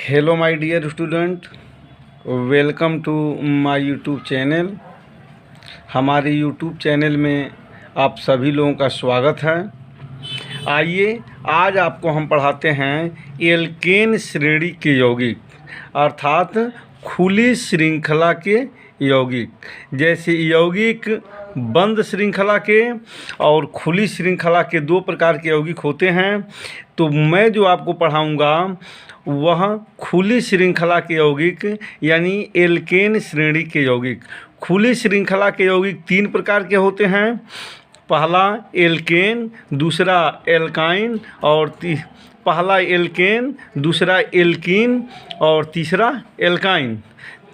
Hello my dear student, welcome to my YouTube channel. हमारे YouTube channel में आप सभी लोगों का स्वागत है। आइए आज आपको हम पढ़ाते हैं एल्केन श्रेणी के यौगिक अर्थात खुली श्रृंखला के यौगिक। जैसे यौगिक बंद श्रृंखला के और खुली श्रृंखला के दो प्रकार के यौगिक होते हैं। तो मैं जो आपको पढ़ाऊंगा वह खुली श्रृंखला के यौगिक यानी एल्केन श्रेणी के यौगिक। खुली श्रृंखला के यौगिक तीन प्रकार के होते हैं। पहला एल्केन, दूसरा एल्काइन और पहला एल्केन, दूसरा एल्कीन और तीसरा एल्काइन,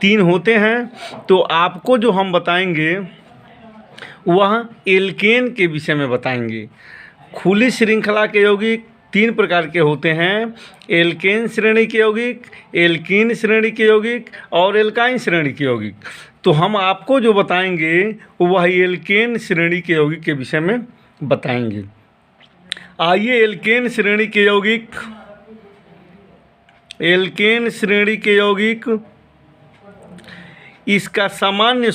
तीन होते हैं। तो आपको जो हम बताएंगे वह एल्केन के विषय में बताएंगे। खुली श्रृंखला के यौगिक तीन प्रकार के होते हैं: एल्केन श्रेणी के यौगिक, एल्कीन श्रेणी के यौगिक और एल्काइन श्रेणी के यौगिक। तो हम आपको जो बताएंगे वह एल्केन श्रेणी के यौगिक के विषय में बताएंगे। आइए एल्केन श्रेणी के यौगिक। एल्केन श्रेणी के यौगिक, इसका सामान्य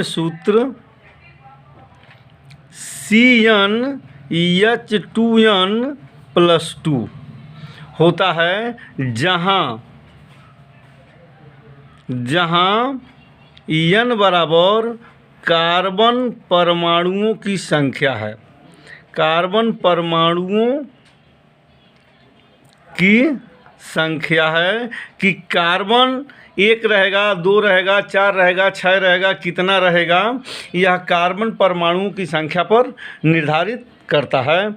सूत्र CnH2n+2 होता है, जहाँ n बराबर कार्बन परमाणुओं की संख्या है। कार्बन परमाणुओं की संख्या है कि कार्बन 1 रहेगा, 2 रहेगा, 4 रहेगा, 6 रहेगा, कितना रहेगा, यह कार्बन परमाणुओं की संख्या पर निर्धारित करता है।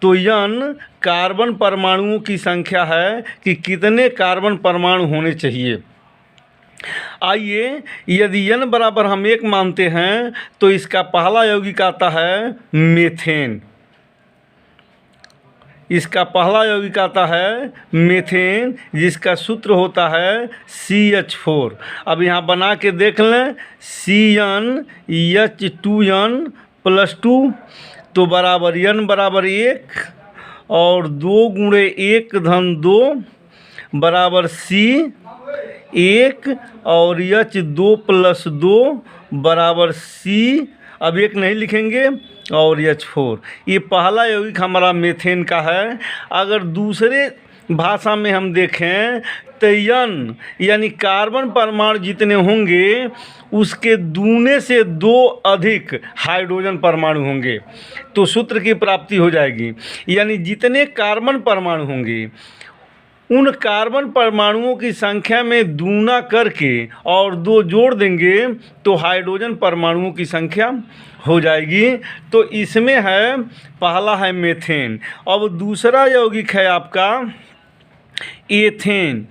तो n कार्बन परमाणुओं की संख्या है कि कितने कार्बन परमाणु होने चाहिए। आइए यदि n बराबर हम 1 मानते हैं तो इसका पहला यौगिक आता है मीथेन। इसका पहला यौगिक आता है मीथेन, जिसका सूत्र होता है CH4। अब यहाँ बना के देख लें, CnH2n+2 तो बराबर n बराबर 1 और 2 × 1-2 बराबर C1 और H2+2 बराबर C, अब 1 नहीं लिखेंगे, और H4। ये पहला यौगिक हमारा मीथेन का है। अगर दूसरे भाषा में हम देखें तो n यानी कार्बन परमाणु जितने होंगे उसके दूने से 2 अधिक हाइड्रोजन परमाणु होंगे तो सूत्र की प्राप्ति हो जाएगी। यानी जितने कार्बन परमाणु होंगे उन कार्बन परमाणुओं की संख्या में दूना करके और 2 जोड़ देंगे तो हाइड्रोजन परमाणुओं की संख्या हो जाएगी। तो इसमें है, पहला है मीथेन। अब दूसरा यौगिक है आपका एथेन।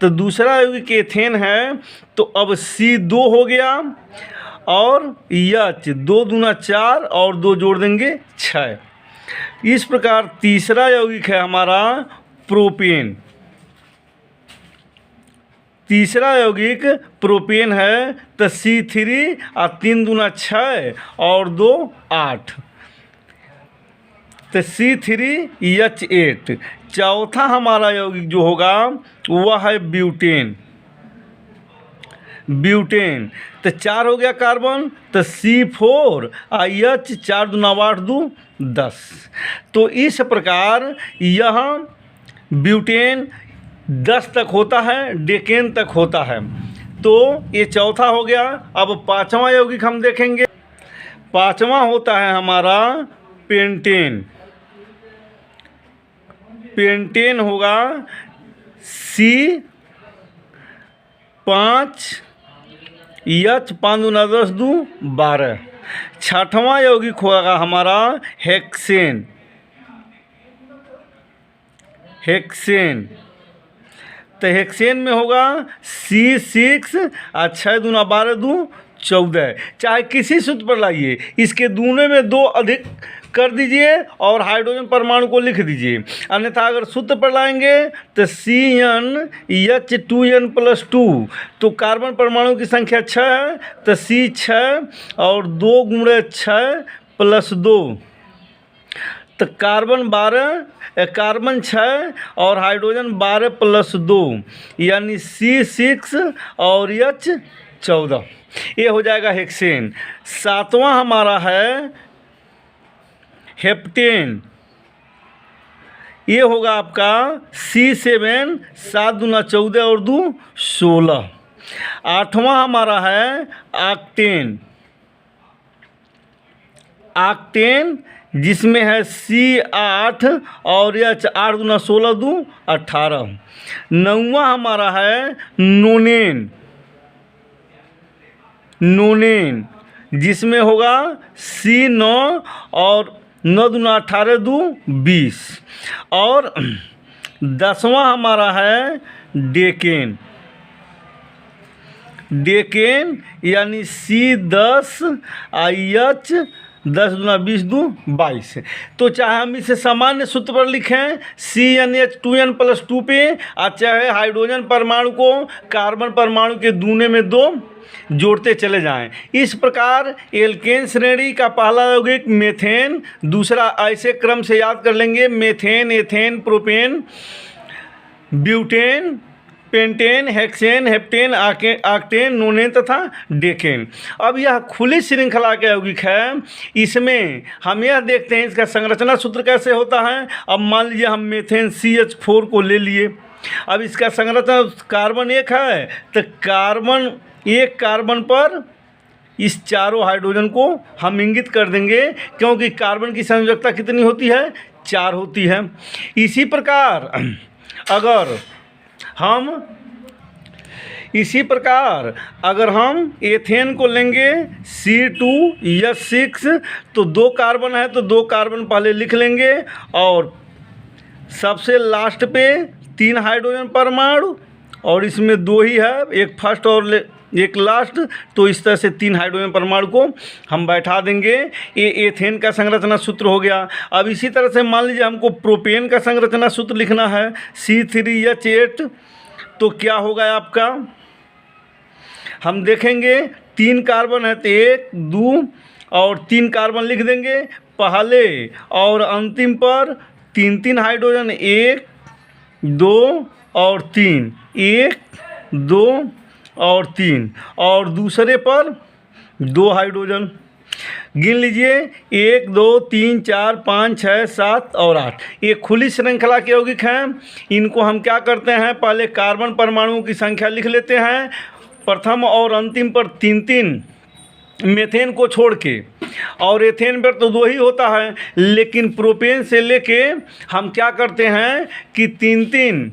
तो दूसरा यौगिक एथेन है। तो अब C2 हो गया और H 2 दूना 4 और 2 जोड़ देंगे 6। इस प्रकार तीसरा यौगिक है हमारा प्रोपेन। तीसरा यौगिक प्रोपेन है। तो C3 और 3 दूना 6 और 2 8, तो C3H8। चौथा हमारा यौगिक जो होगा वह है ब्यूटेन। तो 4 हो गया कार्बन, तो C4 H 4 दूना 8 2 10। तो इस प्रकार यह ब्यूटेन 10 तक होता है, डेकेन तक होता है। तो ये चौथा हो गया। अब पांचवा यौगिक हम देखेंगे। पांचवा होता है हमारा पेंटेन। पेंटेन होगा C5 H 5 दूना 10 2 12। छठवां यौगिक होगा हमारा हेक्सेन। तो हेक्सेन में होगा C6 और 6 दूना 12 2 14। चाहे किसी सूत्र पर लाइए, इसके दूने में 2 अधिक कर दीजिए और हाइड्रोजन परमाणु को लिख दीजिए। अन्यथा अगर सूत्र पर लाएंगे तो CnH2n+2 तो कार्बन परमाणु की संख्या 6 है, तो C6 और 2 × 6 + 2 तो कार्बन 12, कार्बन 6 और हाइड्रोजन 12 + 2 यानी C6 और H14, ये हो जाएगा हेक्सेन। 7वां हमारा है हेप्टेन, ये होगा आपका C7, 7 दूना 14 और 2 16। 8वां हमारा है ऑक्टेन, ऑक्टेन जिसमें है C8 और H8 दूना 16 2 18। 9वां हमारा है नोनेन, नोनेन जिसमें होगा C9 और 9 दूना 18 2 20। और 10वां हमारा है डेकेन, डेकेन यानी C10 IH 10 दूना 20 2 22। तो चाहे हम इसे सामान्य सूत्र पर लिखें CnH2n + 2 पे, और चाहे हाइड्रोजन परमाणु को कार्बन परमाणु के दूने में 2 जोड़ते चले जाएं। इस प्रकार एल्केन श्रेणी का पहला यौगिक मेथेन, दूसरा ऐसे क्रम से याद कर लेंगे methane, ethane, propane, butane, pentane, hexane, heptane, octane, नोनेन तथा डेकेन। अब यह खुली श्रृंखला का यौगिक है। इसमें हम यह देखते हैं इसका संरचना सूत्र कैसे होता है। अब मान लीजिए हम मेथेन CH4 को ले लिए। अब इसका संरचना कार्बन 1 है तो कार्बन 1 कार्बन पर इस चारों हाइड्रोजन को हम इंगित कर देंगे, क्योंकि कार्बन की संयोजकता कितनी होती है, 4 होती है। इसी प्रकार अगर हम एथेन को लेंगे C2H6, तो 2 कार्बन है तो 2 कार्बन पहले लिख लेंगे और सबसे लास्ट पे 3 हाइड्रोजन परमाणु, और इसमें 2 ही है, एक फर्स्ट और एक लास्ट। तो इस तरह से 3 हाइड्रोजन परमाणु को हम बैठा देंगे। ये एथेन का संरचना सूत्र हो गया। अब इसी तरह से मान लीजिए हमको प्रोपेन का संरचना सूत्र लिखना है C3H8, तो क्या होगा आपका, हम देखेंगे 3 कार्बन है तो 1 2 और 3 कार्बन लिख देंगे पहले और अंतिम पर 3 हाइड्रोजन, 1 2 और 3, 1 2 और 3, और दूसरे पर 2 हाइड्रोजन। गिन लीजिए 1 2 3 4 5 6 7 और 8। ये खुली श्रृंखला के यौगिक हैं। इनको हम क्या करते हैं, पहले कार्बन परमाणुओं की संख्या लिख लेते हैं, प्रथम और अंतिम पर 3 मेथेन को छोड़ के, और एथेन पर तो 2 ही होता है। लेकिन प्रोपेन से लेके हम क्या करते हैं कि 3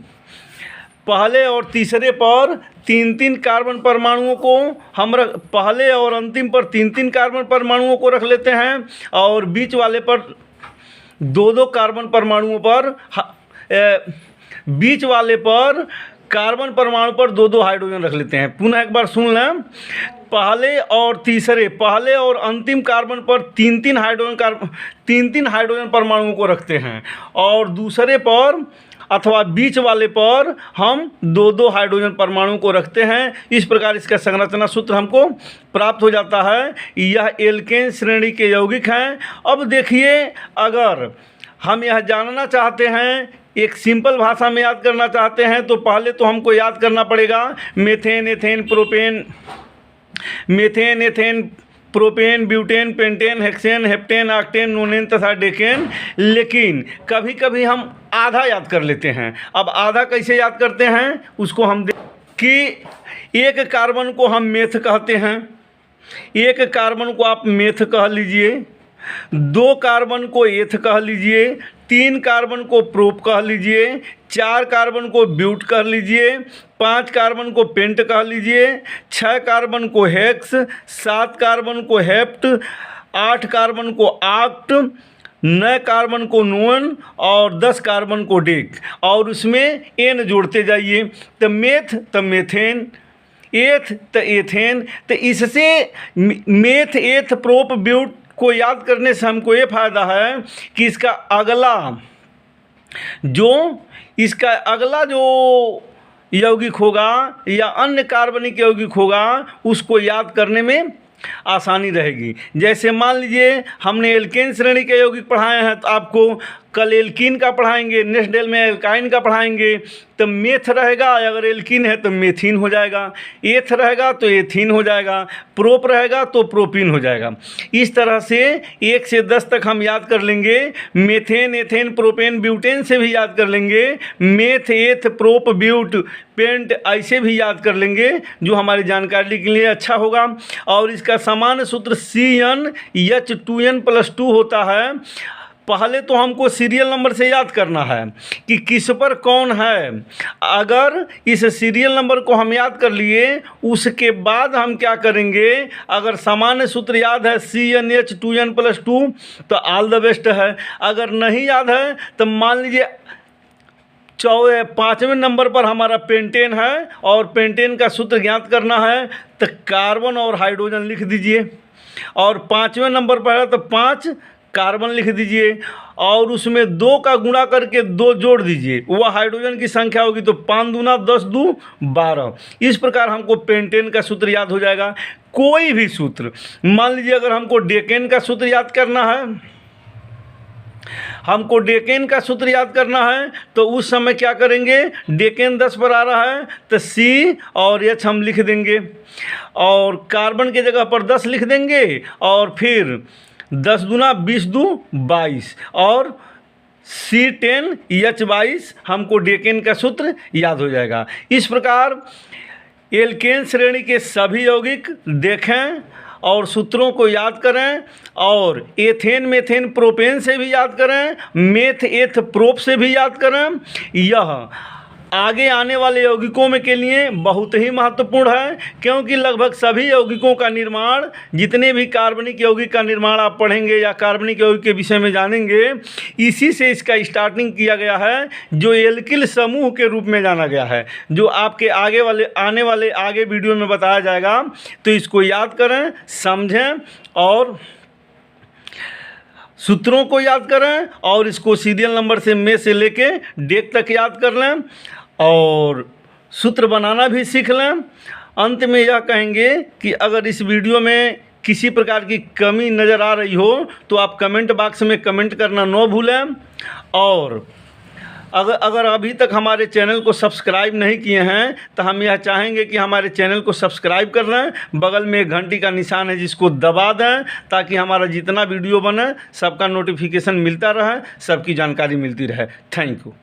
पहले और तीसरे पर 3 कार्बन परमाणुओं को हम पहले और अंतिम पर 3 कार्बन परमाणुओं को रख लेते हैं, और बीच वाले पर 2 कार्बन परमाणुओं पर बीच वाले पर कार्बन परमाणु पर 2 हाइड्रोजन रख लेते हैं। पुनः एक बार सुन लें, पहले और अंतिम कार्बन पर 3 हाइड्रोजन परमाणुओं को रखते हैं, और दूसरे पर अथवा बीच वाले पर हम 2 हाइड्रोजन परमाणु को रखते हैं। इस प्रकार इसका संरचना सूत्र हमको प्राप्त हो जाता है। यह एल्केन श्रेणी के यौगिक हैं। अब देखिए, अगर हम यह जानना चाहते हैं, एक सिंपल भाषा में याद करना चाहते हैं, तो पहले तो हमको याद करना पड़ेगा methane, ethane, propane, butane, pentane, hexane, heptane, octane, नोनेन तथा डेकेन। लेकिन कभी कभी हम आधा याद कर लेते हैं। अब आधा कैसे याद करते हैं उसको हम कि 1 कार्बन को हम मेथ कहते हैं, 1 कार्बन को आप मेथ कह लीजिए, 2 कार्बन को एथ कह लीजिए, 3 कार्बन को प्रोप कह लीजिए, 4 कार्बन को ब्यूट कह लीजिए, 5 कार्बन को पेंट कह लीजिए, 6 कार्बन को हेक्स, 7 कार्बन को हेप्ट, 8 कार्बन को ऑक्ट, 9 कार्बन को नोन और 10 कार्बन को डेक, और उसमें एन जोड़ते जाइए। तो मेथ तो मेथेन, एथ तो एथेन। तो इससे मेथ, एथ, प्रोप, ब्यूट को याद करने से हमको ये फ़ायदा है कि इसका अगला जो यौगिक होगा या अन्य कार्बनिक यौगिक होगा उसको याद करने में आसानी रहेगी। जैसे मान लीजिए हमने एल्केन श्रेणी के यौगिक पढ़ाए हैं, तो आपको कल एल्कीन का पढ़ाएंगे, नेक्स्ट डे में एल्काइन का पढ़ाएंगे। तो मेथ रहेगा, अगर एल्कीन है तो मेथीन हो जाएगा, एथ रहेगा तो एथीन हो जाएगा, प्रोप रहेगा तो प्रोपीन हो जाएगा। इस तरह से 1 से 10 तक हम याद कर लेंगे। मेथेन, एथेन, प्रोपेन, ब्यूटेन से भी याद कर लेंगे। मेथ, एथ, प्रोप, ब्यूट, पेंट ऐसे भी याद कर लेंगे, जो हमारी जानकारी के लिए अच्छा होगा। और इसका सामान्य सूत्र CnH2n+2 होता है। पहले तो हमको सीरियल नंबर से याद करना है कि किस पर कौन है। अगर इस सीरियल नंबर को हम याद कर लिए, उसके बाद हम क्या करेंगे, अगर सामान्य सूत्र याद है CnH2n+2 तो ऑल द बेस्ट है। अगर नहीं याद है तो मान लीजिए 5वें नंबर पर हमारा पेंटेन है और पेंटेन का सूत्र ज्ञात करना है, तो कार्बन और हाइड्रोजन लिख दीजिए। और 5वें नंबर पर है तो 5 कार्बन लिख दीजिए और उसमें 2 का गुणा करके 2 जोड़ दीजिए, वह हाइड्रोजन की संख्या होगी। तो 5 दूना 10, 2 12। इस प्रकार हमको पेंटेन का सूत्र याद हो जाएगा। कोई भी सूत्र, मान लीजिए अगर हमको डेकेन का सूत्र याद करना है, हमको डेकेन का सूत्र याद करना है, तो उस समय क्या करेंगे, डेकेन 10 पर आ रहा है तो C और H हम लिख देंगे और कार्बन के जगह पर 10 लिख देंगे और फिर 10 दूना 20, 2 22 और C10 H22 हमको डेकेन का सूत्र याद हो जाएगा। इस प्रकार एल्केन श्रेणी के सभी यौगिक देखें और सूत्रों को याद करें और एथेन, मेथेन, प्रोपेन से भी याद करें, मेथ, एथ, प्रोप से भी याद करें। यह आगे आने वाले यौगिकों में के लिए बहुत ही महत्वपूर्ण है, क्योंकि लगभग सभी यौगिकों का निर्माण, जितने भी कार्बनिक यौगिक का निर्माण आप पढ़ेंगे या कार्बनिक यौगिक के विषय में जानेंगे, इसी से इसका स्टार्टिंग किया गया है, जो एल्किल समूह के रूप में जाना गया है, जो आपके आने वाले वीडियो में बताया जाएगा। तो इसको याद करें, समझें और सूत्रों को याद करें और इसको सीरियल नंबर से में से लेके डेक तक याद कर लें और सूत्र बनाना भी सीख लें। अंत में यह कहेंगे कि अगर इस वीडियो में किसी प्रकार की कमी नज़र आ रही हो तो आप कमेंट बॉक्स में कमेंट करना न भूलें। और अगर अभी तक हमारे चैनल को सब्सक्राइब नहीं किए हैं तो हम यह चाहेंगे कि हमारे चैनल को सब्सक्राइब कर लें। बगल में एक घंटी का निशान है, जिसको दबा दें, ताकि हमारा जितना वीडियो बने सबका नोटिफिकेशन मिलता रहे, सबकी जानकारी मिलती रहे। Thank you.